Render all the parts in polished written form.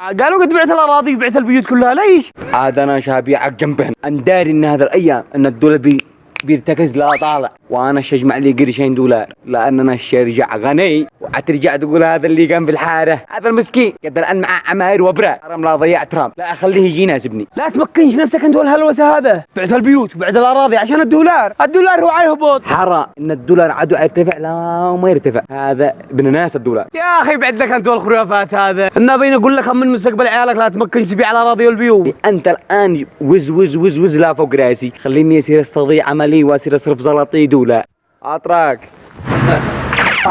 قالوا قد بعت الاراضي وبعت البيوت كلها، ليش؟ عاد انا شابيعك جنبهن، انداري ان هذا الايام ان الدولار بيرتكز لا طالع، وانا اجمع لي قرشين دولار لان انا ارجع غني، وحترجع تقول هذا اللي كان في الحاره هذا المسكين قدر الان معاه عماير وابرار، حرام لا ضيع ترام، لا اخليه يجي يناسبني. لا تمكنش نفسك انت والهلوسه هذا، بعت البيوت وبعت الاراضي عشان الدولار هو عيهبط. حرام ان الدولار عدو يرتفع لا وما يرتفع، هذا ابن ناس الدولار. يا اخي بعد لك انت والخرافات هذا، النبي نقول لك من مستقبل عيالك لا تمكنش تبيع الاراضي والبيوت. انت الان وز وز وز وز لا فوق راسي، خليني اصير استضيع عملي واصير اصرف زلطي دولار. اطراك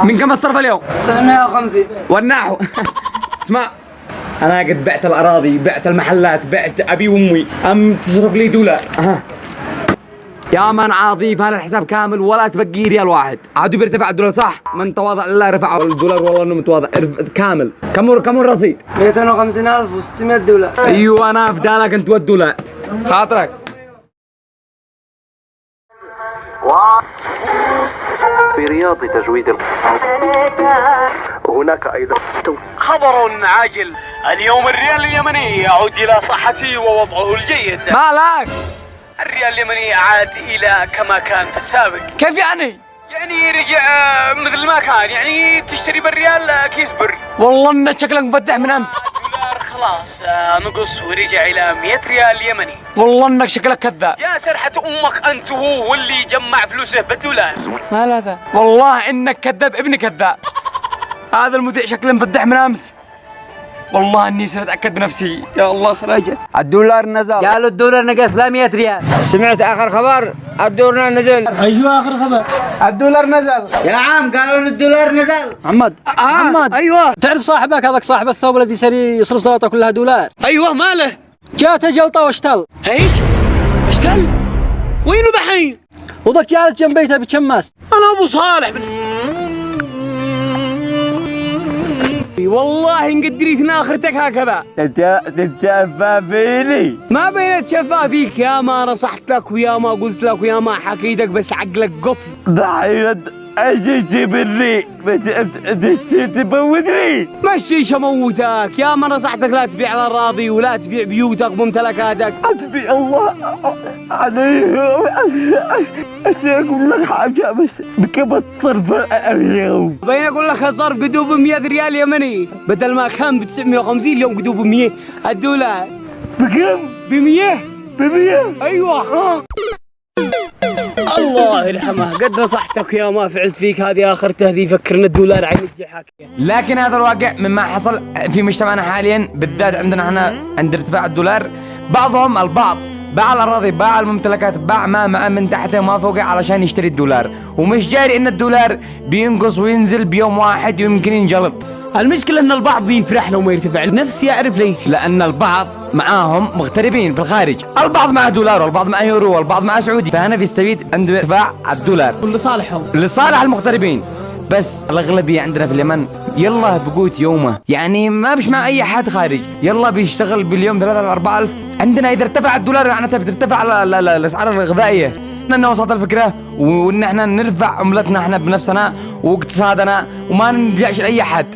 من كم الصرف اليوم؟ 950 والنحو. اسمع انا قد بعت الاراضي، بعت المحلات، بعت ابي وامي، تصرف لي دولار. يا من عاضيف هذا الحساب كامل ولا تبقي ريال واحد، عادوا بيرتفع الدولار صح؟ من تواضع لله رفع الدولار، والله انه متواضع كامل. كم الرصيد؟ 250,600 دولار. ايوه انا افدالك انت والدولار. خاطرك في رياض تجويد هناك أيضا خبر عاجل، اليوم الريال اليمني يعود إلى صحته ووضعه الجيد. مالك؟ الريال اليمني عاد إلى كما كان في السابق. كيف يعني؟ يعني رجع مثل ما كان، يعني تشتري بالريال كيس بر. والله انك شكلك مفتح من امس. الدولار خلاص نقص ورجع إلى 100 ريال يمني. والله انك شكلك كذاب. يا سرحة أمك أنت هو واللي جمع فلوسه بالدولار. مال هذا؟ والله انك كذاب ابن كذاب. هذا المذيع شكله مفتح من امس. والله اني صرت اتاكد بنفسي. يا الله خرجت. الدولار نزل. قالوا الدولار نقص لا 100 ريال. سمعت اخر خبر؟ الدولار نزل. ايوه اخر خبر. الدولار نزل. يا عم قالوا ان الدولار نزل. محمد محمد ايوه تعرف صاحبك هذاك صاحب الثوب الذي سري يصرف صلاته كلها دولار؟ ايوه ماله؟ جاته جلطه واشتل. ايش؟ اشتل؟ وينه دحين؟ وذاك جالس جنب بيته بتشمس. انا ابو صالح والله ان قدريتنا اخرتك هكذا. تتشفى فيني؟ ما بين اتشفى فيك، يا ما نصحت لك ويا ما قلت لك ويا ما حكيتك بس عقلك قفل. ضحية اجيتي بالريق تموتني. مشيش اموتك، يا ما نصحتك لا تبيع الاراضي ولا تبيع بيوتك وممتلكاتك. حسبي الله عليه. اقول لك حاجه بس بكم الصرف اليوم؟ بين اقول لك الصرف قدوب 100 ريال يمني، بدل ما كان ب 950 اليوم قدوب 100 الدولار. بكم؟ ب 100. ب 100؟ ايوه. الله يرحمه قد نصحتك يا ما فعلت فيك، هذه اخر تهذيب فكرنا الدولار عين حاكيه. لكن هذا الواقع مما حصل في مجتمعنا حاليا، بالذات عندنا احنا عند ارتفاع الدولار، البعض باع الاراضي، باع الممتلكات، باع ما من تحته وما فوقه علشان يشتري الدولار، ومش جاري ان الدولار بينقص وينزل بيوم واحد ويمكن ينجلط. المشكله ان البعض بيفرح لو ما يرتفع، نفسي اعرف ليش. لان البعض معاهم مغتربين في الخارج، البعض معه دولار والبعض معه يورو والبعض معه سعودي، فهنا بيستفيد عند ارتفاع الدولار لصالحهم، لصالح المغتربين. بس الاغلبيه عندنا في اليمن يلا بقوت يومه، يعني ما بش مع اي حد خارج، يلا بيشتغل باليوم 3,000 4,000. عندنا اذا ارتفع الدولار معناتها بترتفع الاسعار الغذائيه. ان وصلت الفكره وان احنا نرفع عملتنا احنا بنفسنا واقتصادنا وما نلجاش لاي حد.